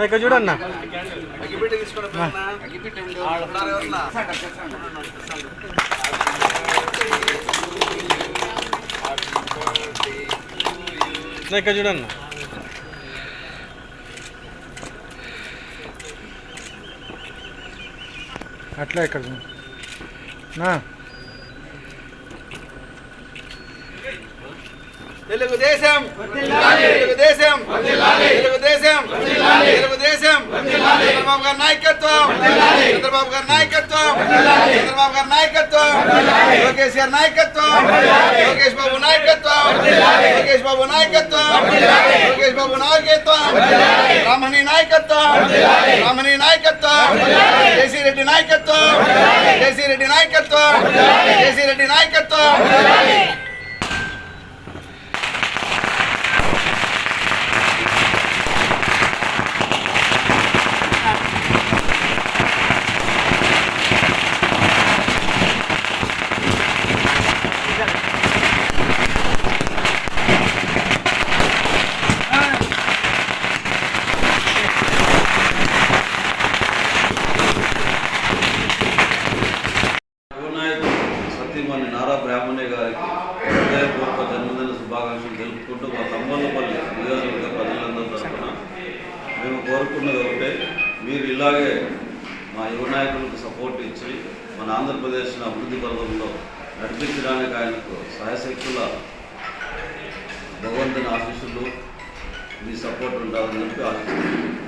ఇక్కడ చూడన్నా ఇక్కడ చూడన్నా అట్లా ఇక్కడ నా తెలుగుదేశం తెలుగుదేశం తెలుగుదేశం తెలుగుదేశం చంద్రబాబు గారి నాయకత్వం చంద్రబాబు గారి నాయకత్వం చంద్రబాబు గారి నాయకత్వం లోకేష్ గారి నాయకత్వం లోకేష్ బాబు నాయకత్వం లోకేష్ బాబు నాయకత్వం లోకేష్ బాబు నాయకత్వం రామణి నాయకత్వం రామణి నాయకత్వం జేసీ రెడ్డి నాయకత్వం జేసీ రెడ్డి నాయకత్వం జేసీ రెడ్డి నాయకత్వం. సతీమణి నారా బ్రాహ్మణ్య గారికి హృదయపూర్వక జన్మదిన శుభాకాంక్షలు తెలుపుకుంటూ మా తమ్మలపల్లి నియోజకవర్గ ప్రజలందరి తరఫున మేము కోరుకున్నది ఒకటే, మీరు ఇలాగే మా యువ నాయకులకు సపోర్ట్ ఇచ్చి మన ఆంధ్రప్రదేశ్ను అభివృద్ధి పథంలో నడిపించడానికి ఆయనకు సహాయశక్తుల భగవంతుని ఆశీస్సులు మీ సపోర్ట్ ఉండాలని చెప్పి ఆశిస్తున్నాను.